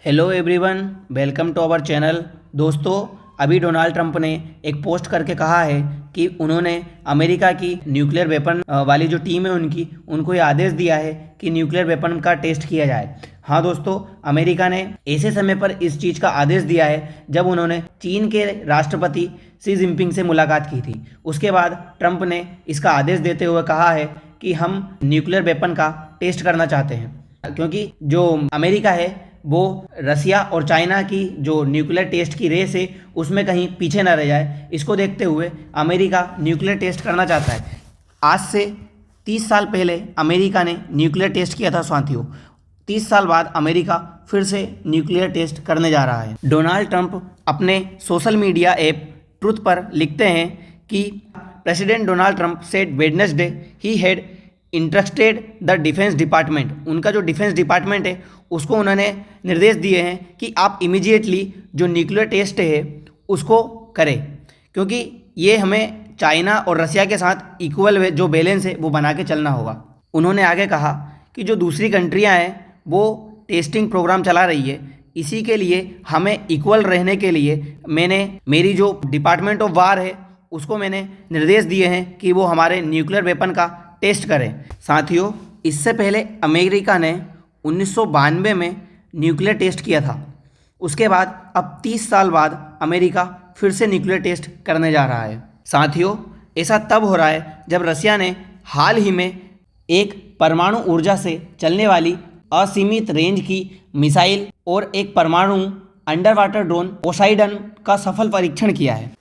Hello everyone, welcome to our channel. दोस्तों, अभी Donald Trump ने एक पोस्ट करके कहा है कि उन्होंने अमेरिका की न्यूक्लियर वेपन वाली जो टीम है उनको ये आदेश दिया है कि न्यूक्लियर वेपन का टेस्ट किया जाए। हाँ दोस्तों, अमेरिका ने ऐसे समय पर इस चीज़ का आदेश दिया है जब उन्होंने चीन के राष्ट्रपति शी जिनपिंग से मुलाकात की थी। उसके बाद ट्रंप ने इसका आदेश देते हुए कहा है कि हम न्यूक्लियर वेपन का टेस्ट करना चाहते हैं, क्योंकि जो अमेरिका है वो रसिया और चाइना की जो न्यूक्लियर टेस्ट की रेस है उसमें कहीं पीछे ना रह जाए। इसको देखते हुए अमेरिका न्यूक्लियर टेस्ट करना चाहता है। आज से 30 साल पहले अमेरिका ने न्यूक्लियर टेस्ट किया था साथियों। 30 साल बाद अमेरिका फिर से न्यूक्लियर टेस्ट करने जा रहा है। डोनाल्ड ट्रंप अपने सोशल मीडिया ऐप ट्रुथ पर लिखते हैं कि president Donald Trump said Wednesday he had interested the defence department. उनका जो डिफेंस डिपार्टमेंट है उसको उन्होंने निर्देश दिए हैं कि आप इमीडिएटली जो न्यूक्लियर टेस्ट है उसको करें, क्योंकि ये हमें चाइना और रसिया के साथ इक्वल जो बैलेंस है वो बना के चलना होगा। उन्होंने आगे कहा कि जो दूसरी कंट्रियां हैं वो टेस्टिंग प्रोग्राम चला रही है, इसी के लिए हमें इक्वल रहने के लिए मेरी जो डिपार्टमेंट ऑफ वार है उसको मैंने निर्देश दिए हैं कि वो हमारे न्यूक्लियर वेपन का टेस्ट करें। साथियों, इससे पहले अमेरिका ने 1992 में न्यूक्लियर टेस्ट किया था। उसके बाद अब 30 साल बाद अमेरिका फिर से न्यूक्लियर टेस्ट करने जा रहा है। साथियों, ऐसा तब हो रहा है जब रसिया ने हाल ही में एक परमाणु ऊर्जा से चलने वाली असीमित रेंज की मिसाइल और एक परमाणु अंडर वाटर ड्रोन पोसाइडन का सफल परीक्षण किया है।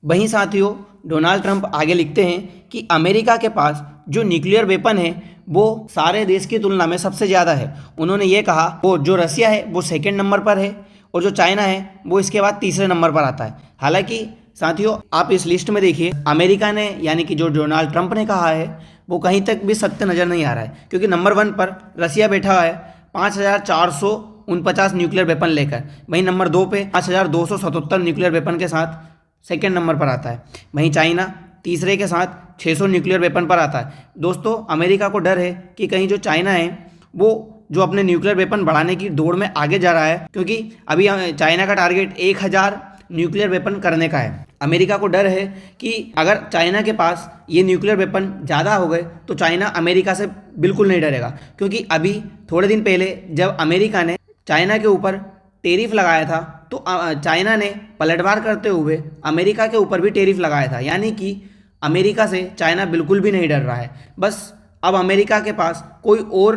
वहीं साथियों, डोनाल्ड ट्रंप आगे लिखते हैं कि अमेरिका के पास जो न्यूक्लियर वेपन है वो सारे देश की तुलना में सबसे ज़्यादा है। उन्होंने ये कहा वो जो रसिया है वो सेकंड नंबर पर है और जो चाइना है वो इसके बाद तीसरे नंबर पर आता है। हालांकि साथियों, आप इस लिस्ट में देखिए, अमेरिका ने यानी कि जो डोनाल्ड ट्रंप ने कहा है वो कहीं तक भी सत्य नज़र नहीं आ रहा है, क्योंकि नंबर 1 पर रसिया बैठा हुआ है 5449 न्यूक्लियर वेपन लेकर। वहीं नंबर 2 पे 5277 न्यूक्लियर वेपन के साथ सेकेंड नंबर पर आता है। वहीं चाइना तीसरे के साथ 600 न्यूक्लियर वेपन पर आता है। दोस्तों, अमेरिका को डर है कि कहीं जो चाइना है वो जो अपने न्यूक्लियर वेपन बढ़ाने की दौड़ में आगे जा रहा है, क्योंकि अभी चाइना का टारगेट 1000 न्यूक्लियर वेपन करने का है। अमेरिका को डर है कि अगर चाइना के पास ये न्यूक्लियर वेपन ज़्यादा हो गए तो चाइना अमेरिका से बिल्कुल नहीं डरेगा, क्योंकि अभी थोड़े दिन पहले जब अमेरिका ने चाइना के ऊपर टेरिफ लगाया था तो चाइना ने पलटवार करते हुए अमेरिका के ऊपर भी टेरिफ लगाया था। यानी कि अमेरिका से चाइना बिल्कुल भी नहीं डर रहा है। बस अब अमेरिका के पास कोई और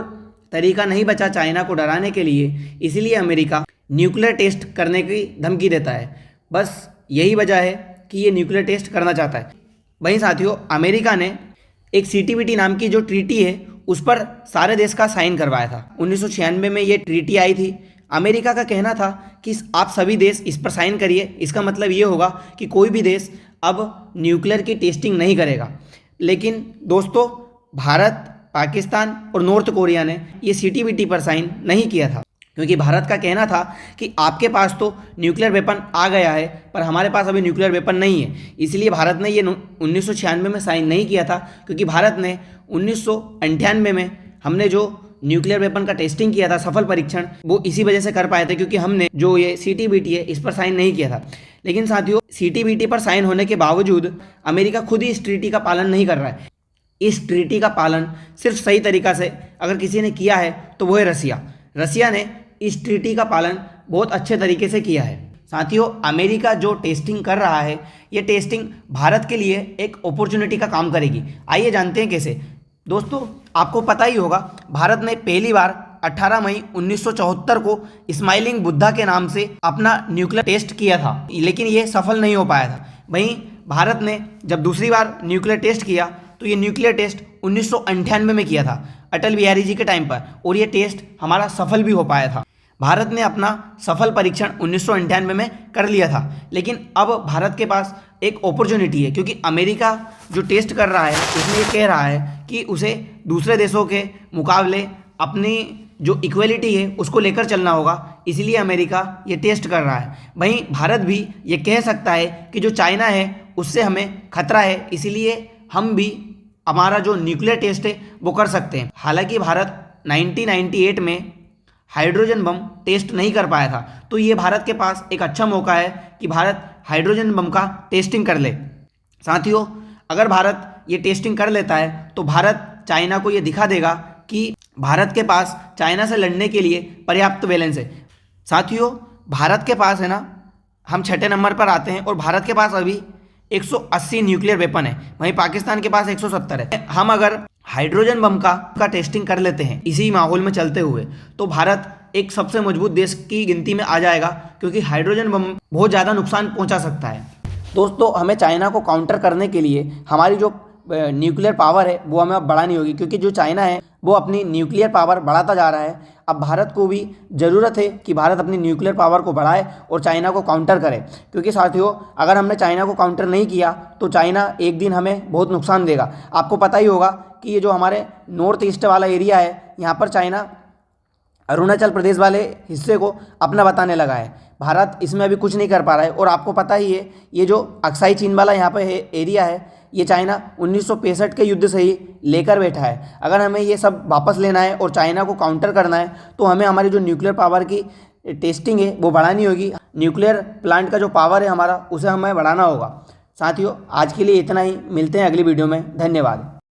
तरीका नहीं बचा चाइना को डराने के लिए, इसीलिए अमेरिका न्यूक्लियर टेस्ट करने की धमकी देता है। बस यही वजह है कि ये न्यूक्लियर टेस्ट करना चाहता है। वहीं साथियों, अमेरिका ने एक CTBT नाम की जो ट्रीटी है उस पर सारे देश का साइन करवाया था। 1996 में ये ट्रीटी आई थी। अमेरिका का कहना था कि आप सभी देश इस पर साइन करिए, इसका मतलब ये होगा कि कोई भी देश अब न्यूक्लियर की टेस्टिंग नहीं करेगा। लेकिन दोस्तों, भारत, पाकिस्तान और नॉर्थ कोरिया ने ये CTBT पर साइन नहीं किया था, क्योंकि भारत का कहना था कि आपके पास तो न्यूक्लियर वेपन आ गया है पर हमारे पास अभी न्यूक्लियर वेपन नहीं है। इसलिए भारत ने ये 1996 में साइन नहीं किया था, क्योंकि भारत ने 1998 में हमने जो न्यूक्लियर वेपन का टेस्टिंग किया था, सफल परीक्षण, वो इसी वजह से कर पाए थे क्योंकि हमने जो ये CTBT है इस पर साइन नहीं किया था। लेकिन साथियों, CTBT पर साइन होने के बावजूद अमेरिका खुद ही इस ट्रीटी का पालन नहीं कर रहा है। इस ट्रीटी का पालन सिर्फ सही तरीका से अगर किसी ने किया है तो वो है रसिया। रसिया ने इस ट्रीटी का पालन बहुत अच्छे तरीके से किया है। साथियों, अमेरिका जो टेस्टिंग कर रहा है ये टेस्टिंग भारत के लिए एक अपॉर्चुनिटी का काम करेगी। आइए जानते हैं कैसे। दोस्तों, आपको पता ही होगा, भारत ने पहली बार 18 मई 1974 को स्माइलिंग बुद्धा के नाम से अपना न्यूक्लियर टेस्ट किया था, लेकिन ये सफल नहीं हो पाया था। वहीं भारत ने जब दूसरी बार न्यूक्लियर टेस्ट किया तो ये न्यूक्लियर टेस्ट 1998 में किया था, अटल बिहारी जी के टाइम पर, और ये टेस्ट हमारा सफल भी हो पाया था। भारत ने अपना सफल परीक्षण 1998 में कर लिया था। लेकिन अब भारत के पास एक अपॉर्चुनिटी है, क्योंकि अमेरिका जो टेस्ट कर रहा है उसमें ये कह रहा है कि उसे दूसरे देशों के मुकाबले अपनी जो इक्वलिटी है उसको लेकर चलना होगा, इसलिए अमेरिका ये टेस्ट कर रहा है। वहीं भारत भी ये कह सकता है कि जो चाइना है उससे हमें खतरा है, इसीलिए हम भी हमारा जो न्यूक्लियर टेस्ट है वो कर सकते हैं। हालांकि भारत 1998 में हाइड्रोजन बम टेस्ट नहीं कर पाया था। तो ये भारत के पास एक अच्छा मौका है कि भारत हाइड्रोजन बम का टेस्टिंग कर ले। साथियों, अगर भारत ये टेस्टिंग कर लेता है तो भारत चाइना को ये दिखा देगा कि भारत के पास चाइना से लड़ने के लिए पर्याप्त बैलेंस है। साथियों, भारत के पास है ना, हम छठे नंबर पर आते हैं और भारत के पास अभी 180 न्यूक्लियर वेपन है, वहीं पाकिस्तान के पास 170 है। हम अगर हाइड्रोजन बम का टेस्टिंग कर लेते हैं इसी माहौल में चलते हुए, तो भारत एक सबसे मजबूत देश की गिनती में आ जाएगा, क्योंकि हाइड्रोजन बम बहुत ज़्यादा नुकसान पहुंचा सकता है। दोस्तों, हमें चाइना को काउंटर करने के लिए हमारी जो न्यूक्लियर पावर है वो हमें अब बढ़ानी होगी, क्योंकि जो चाइना है वो अपनी न्यूक्लियर पावर बढ़ाता जा रहा है। अब भारत को भी ज़रूरत है कि भारत अपनी न्यूक्लियर पावर को बढ़ाए और चाइना को काउंटर करे, क्योंकि साथियों अगर हमने चाइना को काउंटर नहीं किया तो चाइना एक दिन हमें बहुत नुकसान देगा। आपको पता ही होगा कि ये जो हमारे नॉर्थ ईस्ट वाला एरिया है, यहाँ पर चाइना अरुणाचल प्रदेश वाले हिस्से को अपना बताने लगा है। भारत इसमें अभी कुछ नहीं कर पा रहा है। और आपको पता ही है, ये जो अक्साई चीन वाला यहाँ पे एरिया है, ये चाइना 1965 के युद्ध से ही लेकर बैठा है। अगर हमें ये सब वापस लेना है और चाइना को काउंटर करना है तो हमें हमारी जो न्यूक्लियर पावर की टेस्टिंग है वो बढ़ानी होगी। न्यूक्लियर प्लांट का जो पावर है हमारा, उसे हमें बढ़ाना होगा। साथियों, आज के लिए इतना ही, मिलते हैं अगली वीडियो में। धन्यवाद।